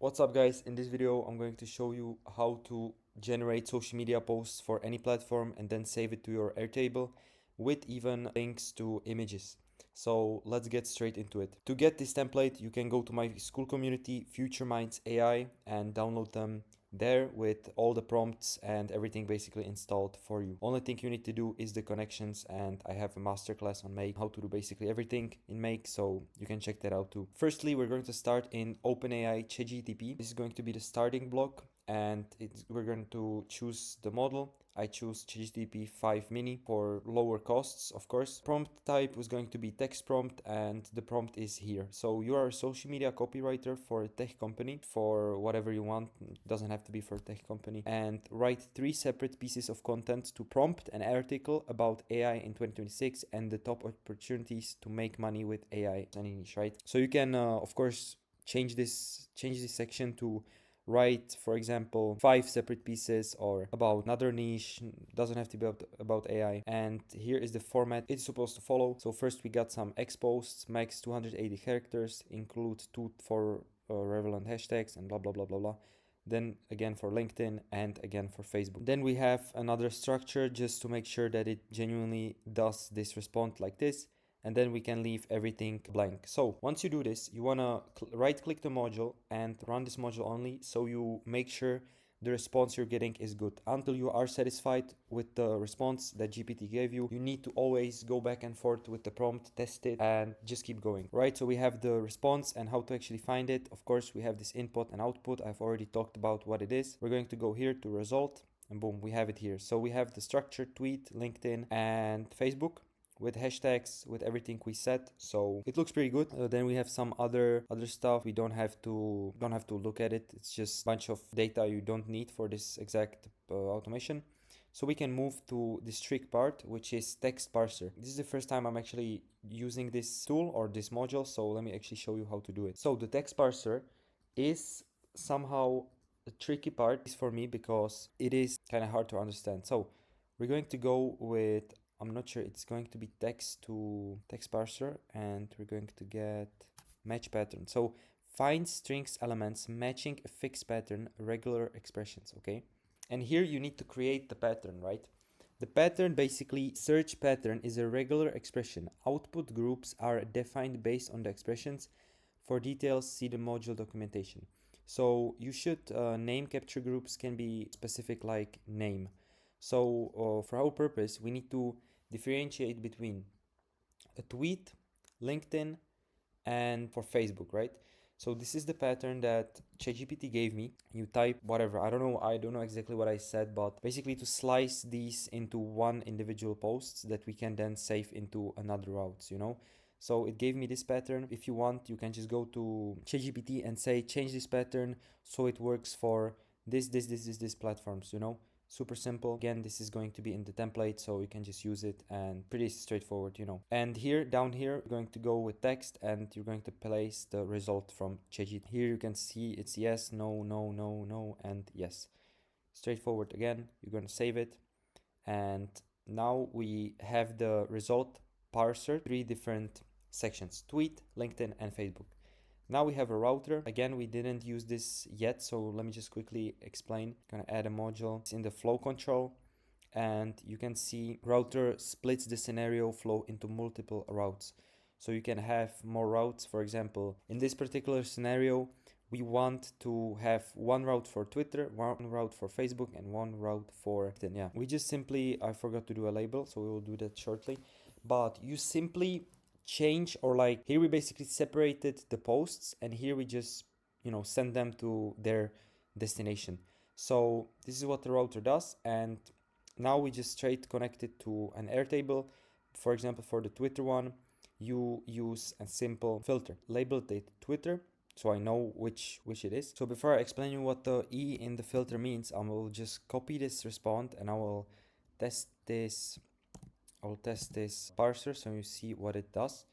What's up guys, in this video I'm going to show you how to generate social media posts for any platform and then save it to your Airtable with even links to images. So let's get straight into it. To get this template you can go to my Skool community FutureMinds AI and download them there with all the prompts and everything basically installed for you. Only thing you need to do is the connections, and I have a masterclass on Make, how to do basically everything in Make, so you can check that out too. Firstly, we're going to start in OpenAI ChatGPT. This is going to be the starting block, and we're going to choose the model. I choose ChatGPT 5 mini for lower costs, of course. Prompt type was going to be text prompt, and the prompt is here. So you are a social media copywriter for a tech company, for whatever you want, it doesn't have to be for a tech company, and write 3 separate pieces of content to prompt an article about AI in 2026 and the top opportunities to make money with AI in English, right? So you can, of course, change this section to write, for example, 5 separate pieces or about another niche, doesn't have to be about AI. And here is the format it's supposed to follow. So first we got some X posts, max 280 characters, include 2 for relevant hashtags and blah blah blah blah blah. Then again for LinkedIn and again for Facebook. Then we have another structure just to make sure that it genuinely does this response like this, and then we can leave everything blank. So once you do this, you want to right click the module and run this module only, so you make sure the response you're getting is good. Until you are satisfied with the response that GPT gave you, you need to always go back and forth with the prompt, test it, and just keep going, right? So we have the response and how to actually find it. Of course, we have this input and output. I've already talked about what it is. We're going to go here to result, and boom, we have it here. So we have the structured tweet, LinkedIn, and Facebook with hashtags, with everything we set. So it looks pretty good. Then we have some other stuff. We don't have to look at it. It's just a bunch of data you don't need for this exact automation. So we can move to this trick part, which is text parser. This is the first time I'm actually using this tool or this module, so let me actually show you how to do it. So the text parser is somehow a tricky part for me because it is kind of hard to understand. So we're going to go with, I'm not sure, it's going to be text to text parser, and we're going to get match pattern. So find strings elements matching a fixed pattern, regular expressions, okay? And here you need to create the pattern, right? The pattern, basically, search pattern is a regular expression. Output groups are defined based on the expressions. For details, see the module documentation. So you should name capture groups can be specific like name. So for our purpose, we need to differentiate between a tweet, LinkedIn, and for Facebook, right? So this is the pattern that ChatGPT gave me. You type whatever, I don't know exactly what I said, but basically to slice these into one individual posts that we can then save into another routes, you know? So it gave me this pattern. If you want, you can just go to ChatGPT and say change this pattern so it works for this platforms, you know? Super simple. Again, this is going to be in the template, so you can just use it, and pretty straightforward, you know. And here, down here, you're going to go with text and you're going to place the result from ChatGPT. Here you can see it's yes, no, no, no, no, and yes. Straightforward. Again, you're going to save it, and now we have the result parser, 3 different sections: tweet, LinkedIn, and Facebook. Now we have a router. Again, we didn't use this yet, so let me just quickly explain. I'm gonna add a module. It's in the flow control, and you can see router splits the scenario flow into multiple routes. So you can have more routes. For example, in this particular scenario, we want to have one route for Twitter, one route for Facebook, and one route for LinkedIn. Yeah, we just simply, I forgot to do a label, so we will do that shortly. But you simply change, or like here we basically separated the posts, and here we just, you know, send them to their destination. So this is what the router does, and now we just straight connect it to an Airtable. For example, for the Twitter one, you use a simple filter, labeled it Twitter, so I know which it is. So before I explain you what the E in the filter means, I will just copy this response and I will test this parser so you see what it does.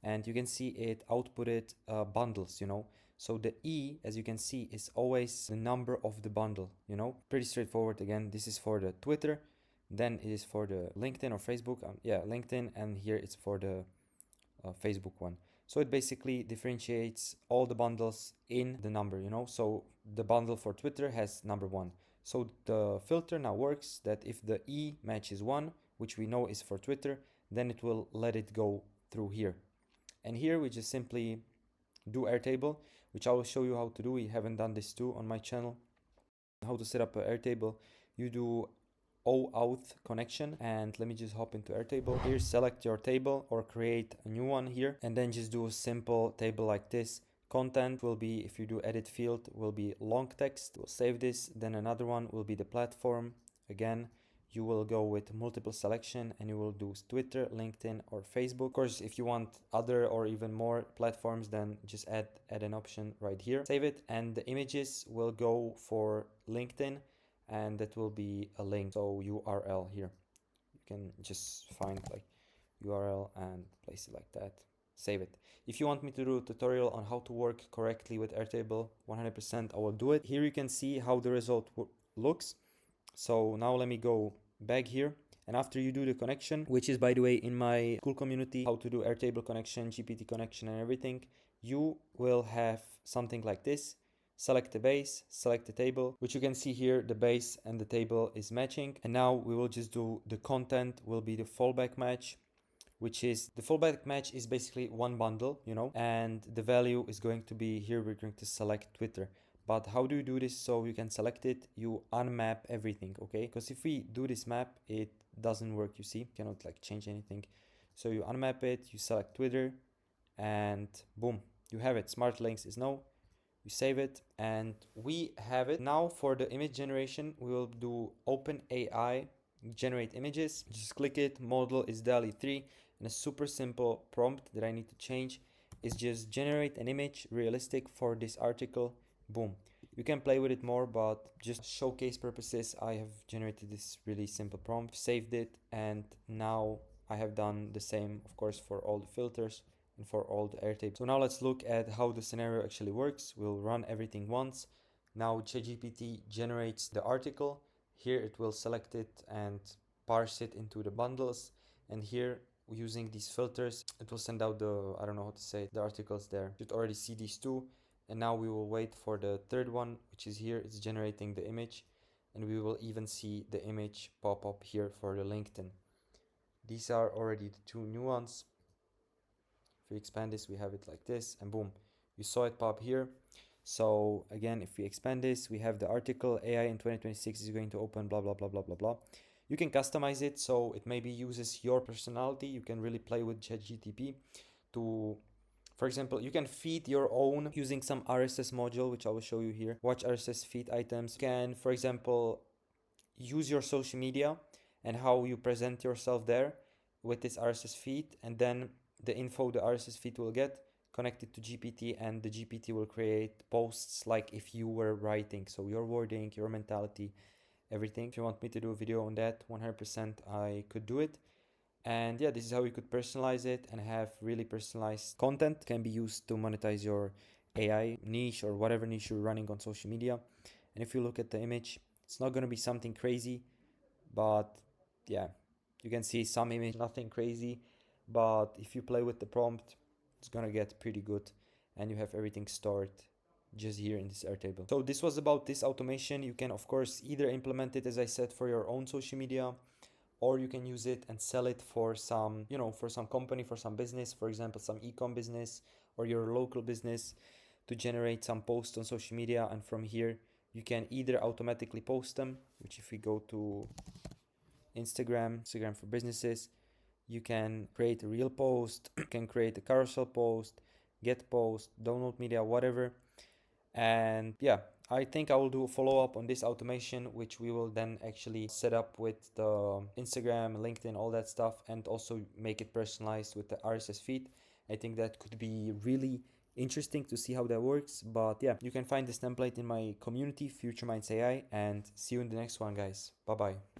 And you can see it outputted bundles, you know. So the E, as you can see, is always the number of the bundle, you know. Pretty straightforward. Again, this is for the Twitter, then it is for the LinkedIn or Facebook, LinkedIn, and here it's for the Facebook one. So it basically differentiates all the bundles in the number, you know. So the bundle for Twitter has number 1. So the filter now works that if the E matches 1, which we know is for Twitter, then it will let it go through here. And here we just simply do Airtable, which I will show you how to do. We haven't done this too on my channel. How to set up an Airtable. You do OAuth connection, and let me just hop into Airtable. Here select your table or create a new one here, and then just do a simple table like this. Content will be, if you do edit field, will be long text. We'll save this. Then another one will be the platform. Again, you will go with multiple selection and you will do Twitter, LinkedIn, or Facebook. Of course, if you want other or even more platforms, then just add an option right here. Save it, and the images will go for LinkedIn, and that will be a link, so URL here. You can just find like URL and place it like that. Save it. If you want me to do a tutorial on how to work correctly with Airtable, 100% I will do it. Here you can see how the result looks. So now let me go back here, and after you do the connection, which is by the way in my Skool community, how to do Airtable connection, GPT connection, and everything, you will have something like this. Select the base, select the table, which you can see here, the base and the table is matching. And now we will just do the content will be the fallback match, which is the fallback match is basically one bundle, you know, and the value is going to be here. We're going to select Twitter. But how do you do this? So you can select it, you unmap everything, okay? Because if we do this map, it doesn't work, you see, you cannot like change anything. So you unmap it, you select Twitter, and boom, you have it. Smart links is no. You save it, and we have it. Now for the image generation, we will do OpenAI generate images. Just click it, model is DALL-E 3, and a super simple prompt that I need to change is just generate an image realistic for this article. Boom. You can play with it more, but just showcase purposes, I have generated this really simple prompt, saved it, and now I have done the same, of course, for all the filters and for all the Airtable. So now let's look at how the scenario actually works. We'll run everything once. Now ChatGPT generates the article. Here it will select it and parse it into the bundles. And here, using these filters, it will send out the, I don't know how to say it, the articles there. You should already see these two. And now we will wait for the third one, which is here. It's generating the image. And we will even see the image pop up here for the LinkedIn. These are already the two new ones. If we expand this, we have it like this, and boom, you saw it pop here. So again, if we expand this, we have the article AI in 2026 is going to open blah blah blah blah blah blah. You can customize it so it maybe uses your personality. You can really play with ChatGPT to, for example, you can feed your own using some RSS module, which I will show you here. Watch RSS feed items. You can, for example, use your social media and how you present yourself there with this RSS feed, and then the info the RSS feed will get connected to GPT, and the GPT will create posts like if you were writing. So your wording, your mentality, everything. If you want me to do a video on that, 100% I could do it. And yeah, this is how you could personalize it and have really personalized content. Can be used to monetize your AI niche or whatever niche you're running on social media. And if you look at the image, it's not going to be something crazy, but yeah, you can see some image, nothing crazy. But if you play with the prompt, it's going to get pretty good, and you have everything stored just here in this Airtable. So this was about this automation. You can of course either implement it, as I said, for your own social media, or you can use it and sell it for some, you know, for some company, for some business, for example, some e-com business or your local business, to generate some posts on social media. And from here, you can either automatically post them, which if we go to Instagram for businesses, you can create a reel post, you can create a carousel post, get post, download media, whatever. And yeah, I think I will do a follow-up on this automation, which we will then actually set up with the Instagram, LinkedIn, all that stuff, and also make it personalized with the RSS feed. I think that could be really interesting to see how that works. But yeah, you can find this template in my community, FutureMinds AI, and see you in the next one, guys. Bye bye.